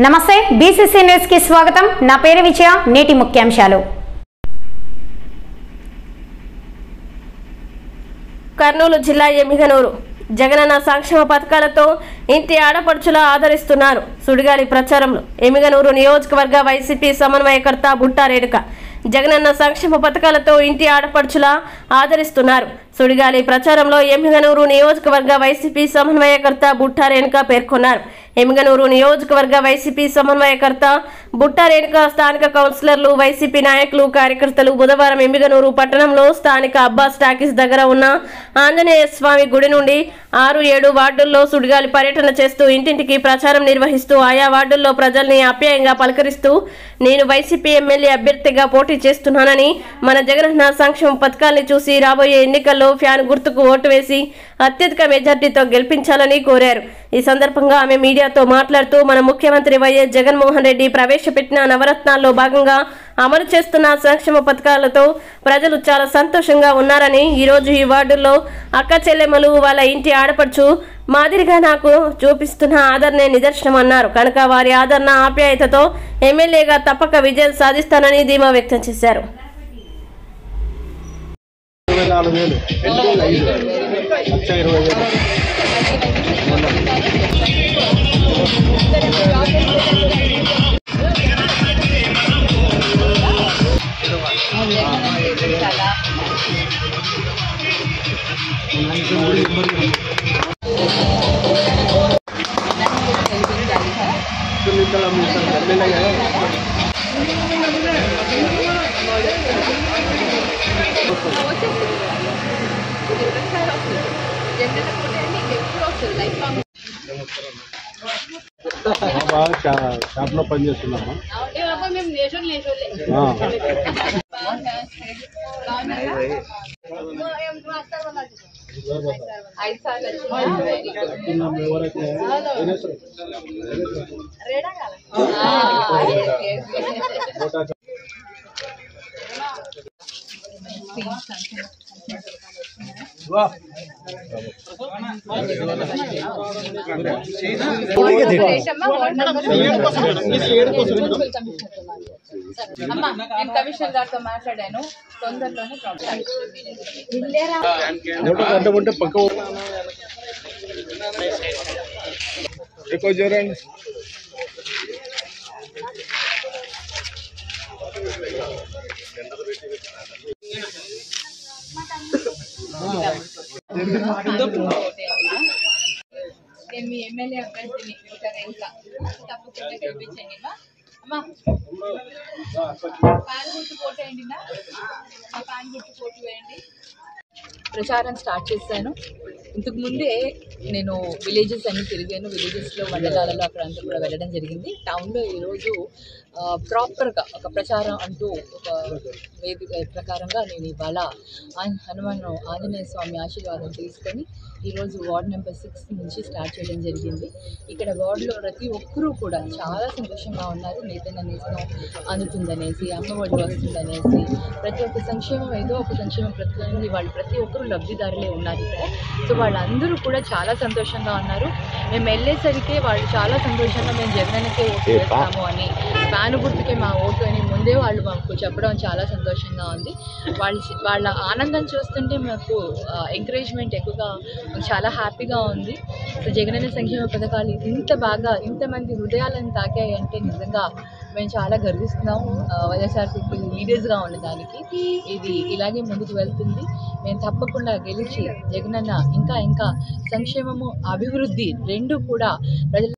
నమస్తే BCC news కి స్వాగతం। నా పేరు విజయ। నేటి ముఖ్యాంశాలు। కర్నూలు జిల్లా ఎమ్మిగనూరు జగనన్న సంక్షేమ పథకాలతో ఇంటి ఆడపడుచుల ఆదరిస్తున్నారు। సుడిగాలి ప్రచారంలో ఎమ్మిగనూరు నియోజకవర్గ వైసీపీ సమన్వయకర్త బుట్టా రేణుక జగనన్న సంక్షేమ పథకాలతో ఇంటి ఆడపడుచుల ఆదరిస్తున్నారు। సుడిగాలి ప్రచారంలో ఎమ్మిగనూరు నియోజకవర్గ వైసీపీ సమన్వయకర్త బుట్టా రేణుక పేర్కొన్నారు। ఎమ్మిగనూరు నియోజకవర్గ వైసీపీ సమన్వయకర్త బుట్టా రేణుక స్థానిక కౌన్సిలర్లు వైసీపీ నాయకులు కార్యకర్తలు బుధవారం ఎమ్మిగనూరు పట్టణంలో స్థానిక అబ్బాస్ టాకీస్ దగ్గర ఉన్న ఆంజనేయ స్వామి గుడి నుండి 6-7 వార్డుల్లో సుడిగాలి పర్యటన చేస్తూ ఇంటింటికి ప్రచారం నిర్వహిస్తూ ఆయా వార్డుల్లో ప్రజల్ని ఆప్యాయంగా పలకరిస్తూ నేను వైసీపీ ఎమ్మెల్యే అభ్యర్థిగా పోటీ చేస్తున్నానని మన జగనన్న సంక్షేమ పథకాల్ని చూసి రాబోయే ఎన్నికల్లో ఫ్యాన్ గుర్తుకు ఓటు వేసి అత్యధిక మెజార్టీతో గెలిపించాలని కోరారు। ఈ సందర్భంగా ఆమె మీడియాతో మాట్లాడుతూ మన ముఖ్యమంత్రి వైఎస్ జగన్మోహన్ రెడ్డి ప్రవేశపెట్టిన నవరత్నాల్లో భాగంగా అమలు చేస్తున్న సంక్షేమ పథకాలతో ప్రజలు చాలా సంతోషంగా ఉన్నారని ఈ రోజు ఈ వార్డుల్లో అక్క చెల్లెమ్మలు వాళ్ళ ఇంటి ఆడపడుచు మాదిరిగా నాకు చూపిస్తున్న ఆదరణే నిదర్శనమన్నారు। కనుక వారి ఆదరణ ఆప్యాయతతో ఎమ్మెల్యేగా తప్పక విజయం సాధిస్తానని ధీమా వ్యక్తం చేశారు। షాప్లో పని చేస్తున్నాము। కమిషనర్ గారితో మాట్లాడాను, తొందరలోనే పక్క ఎక్కువ చూడండి। నేను మీ ఎమ్మెల్యే అభ్యర్థిని తప్పకుండా గెలిపించండి అమ్మా। పాన్ గుర్తు పోటీ వేయండి, పాన్ గుర్తు పోటీ వేయండి। ప్రచారం స్టార్ట్ చేశాను। ఇంతకు ముందే నేను విలేజెస్ అన్ని తిరిగాను, విలేజెస్లో మండలాలలో అక్కడ అంతా కూడా వెళ్ళడం జరిగింది। టౌన్లో ఈరోజు ప్రాపర్గా ఒక ప్రచారం అంటూ ఒక వేదిక ప్రకారంగా నేను ఇవాళ హనుమాన్ ఆంజనేయ స్వామి ఆశీర్వాదం తీసుకొని ఈరోజు వార్డ్ నెంబర్ 6 నుంచి స్టార్ట్ చేయడం జరిగింది। ఇక్కడ వార్డులో ప్రతి ఒక్కరూ కూడా చాలా సంతోషంగా ఉన్నారు। నేతన్న నేస్తం అందుతుందనేసి, అమ్మఒడి వస్తుందనేసి, ప్రతి ఒక్క సంక్షేమం ఏదో ఒక సంక్షేమ పథకాన్ని వాళ్ళు ప్రతి ఒక్కరూ లబ్ధిదారులే ఉన్నారు ఇక్కడ। సో వాళ్ళందరూ కూడా చాలా సంతోషంగా ఉన్నారు। మేము వెళ్ళేసరికి వాళ్ళు చాలా సంతోషంగా మేము జగనన్నకే ఓటు వేస్తాము అని, ఫ్యాన్ గుర్తుకే మా ఓటు అని ముందే వాళ్ళు మాకు చెప్పడం చాలా సంతోషంగా ఉంది। వాళ్ళ ఆనందం చూస్తుంటే మాకు ఎంకరేజ్మెంట్ ఎక్కువగా చాలా హ్యాపీగా ఉంది। సో జగనన్న సంక్షేమ పథకాలు ఇంత బాగా ఇంతమంది హృదయాలను తాకాయి అంటే నిజంగా మేము చాలా గర్విస్తున్నాం। వైఎస్ఆర్సీపీ లీడర్స్గా ఉండడానికి ఇది ఇలాగే ముందుకు వెళ్తుంది। మేము తప్పకుండా గెలిచి జగనన్న ఇంకా ఇంకా సంక్షేమము అభివృద్ధి రెండు కూడా ప్రజలు